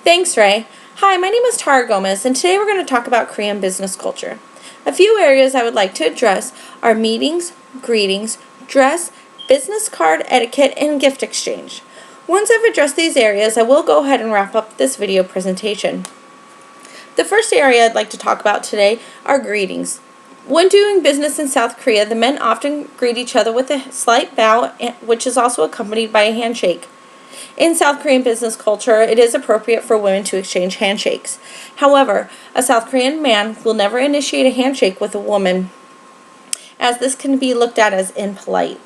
Thanks, Ray. Hi, my name is Tara Gomez, and today we're going to talk about Korean business culture. A few areas I would like to address are meetings, greetings, dress, business card etiquette, and gift exchange. Once I've addressed these areas, I will go ahead and wrap up this video presentation. The first area I'd like to talk about today are greetings. When doing business in South Korea, the men often greet each other with a slight bow, which is also accompanied by a handshake. In South Korean business culture, it is appropriate for women to exchange handshakes. However, a South Korean man will never initiate a handshake with a woman, as this can be looked at as impolite.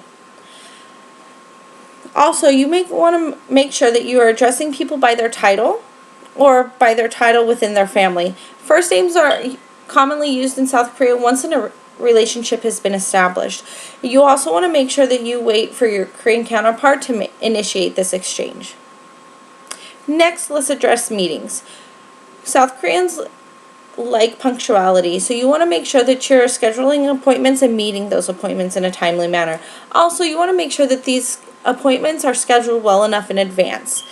Also, you may want to make sure that you are addressing people by their title or by their title within their family. First names are commonly used in South Korea once a relationship has been established. You also want to make sure that you wait for your Korean counterpart to initiate this exchange. Next, let's address meetings. South Koreans like punctuality, so you want to make sure that you're scheduling appointments and meeting those appointments in a timely manner. Also, you want to make sure that these appointments are scheduled well enough in advance.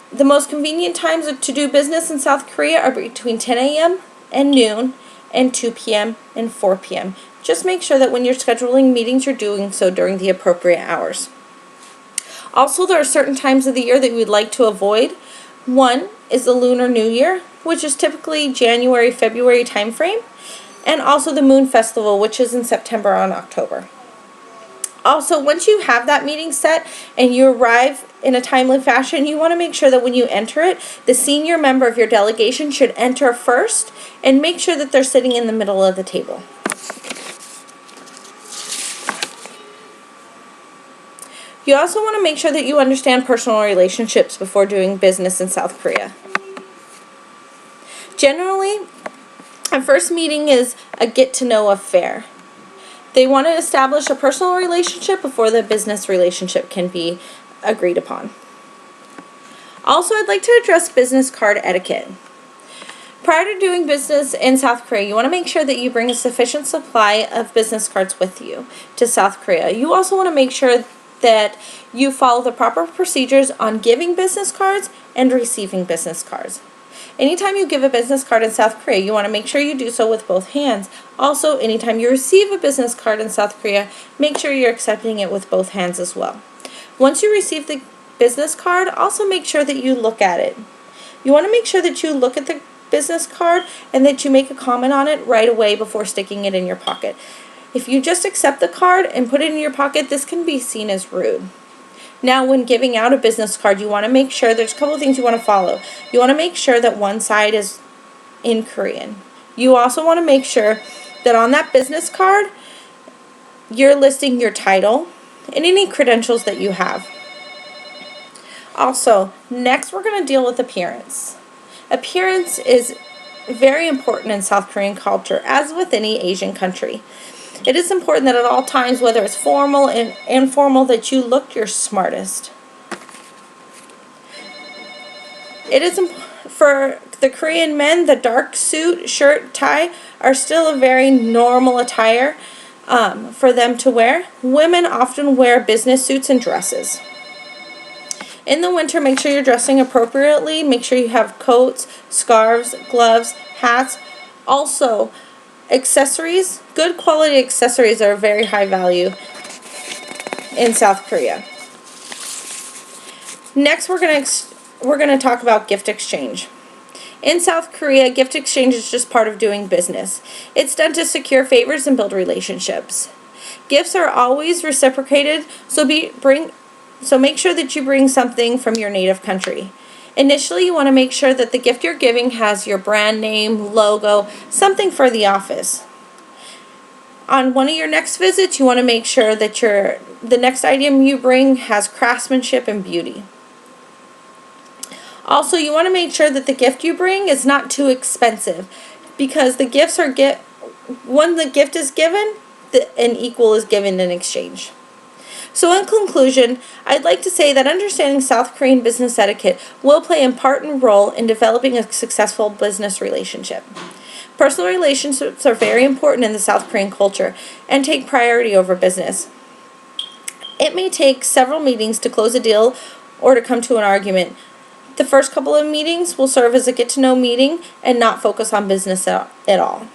The most convenient times to do business in South Korea are between 10 a.m. and noon and 2 p.m. and 4 p.m. Just make sure that when you're scheduling meetings, you're doing so during the appropriate hours. Also, there are certain times of the year that we would like to avoid. One is the Lunar New Year, which is typically January, February timeframe, and also the Moon Festival, which is in September and October. Also, once you have that meeting set and you arrive in a timely fashion, you want to make sure that when you enter it, the senior member of your delegation should enter first and make sure that they're sitting in the middle of the table. You also want to make sure that you understand personal relationships before doing business in South Korea. Generally, a first meeting is a get-to-know affair. They want to establish a personal relationship before the business relationship can be agreed upon. Also, I'd like to address business card etiquette. Prior to doing business in South Korea, you want to make sure that you bring a sufficient supply of business cards with you to South Korea. You also want to make sure that you follow the proper procedures on giving business cards and receiving business cards. Anytime you give a business card in South Korea, you want to make sure you do so with both hands. Also, anytime you receive a business card in South Korea, make sure you're accepting it with both hands as well. Once you receive the business card, also make sure that you look at it. You want to make sure that you look at the business card and that you make a comment on it right away before sticking it in your pocket. If you just accept the card and put it in your pocket, this can be seen as rude. Now, when giving out a business card, you want to make sure there's a couple of things you want to follow. You want to make sure that one side is in Korean. You also want to make sure that on that business card, you're listing your title and any credentials that you have. Also, next we're going to deal with appearance. Appearance is very important in South Korean culture, as with any Asian country. It is important that at all times, whether it's formal and informal, that you look your smartest. It is for the Korean men, the dark suit, shirt, tie are still a very normal attire for them to wear. Women often wear business suits and dresses. In the winter, make sure you're dressing appropriately. Make sure you have coats, scarves, gloves, hats. Also, accessories, good quality accessories are very high value in South Korea. Next, we're going to talk about gift exchange. In South Korea, gift exchange is just part of doing business. It's done to secure favors and build relationships. Gifts are always reciprocated, so make sure that you bring something from your native country. Initially, you want to make sure that the gift you're giving has your brand name, logo, something for the office. On one of your next visits, you want to make sure that the next item you bring has craftsmanship and beauty. Also, you want to make sure that the gift you bring is not too expensive, because the gifts are when the gift is given, an equal is given in exchange. So in conclusion, I'd like to say that understanding South Korean business etiquette will play an important role in developing a successful business relationship. Personal relationships are very important in the South Korean culture and take priority over business. It may take several meetings to close a deal or to come to an argument. The first couple of meetings will serve as a get-to-know meeting and not focus on business at all.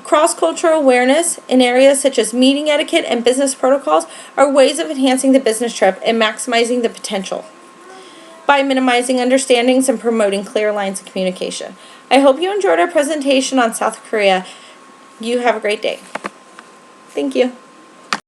Cross-cultural awareness in areas such as meeting etiquette and business protocols are ways of enhancing the business trip and maximizing the potential by minimizing understandings and promoting clear lines of communication. I hope you enjoyed our presentation on South Korea. You have a great day. Thank you.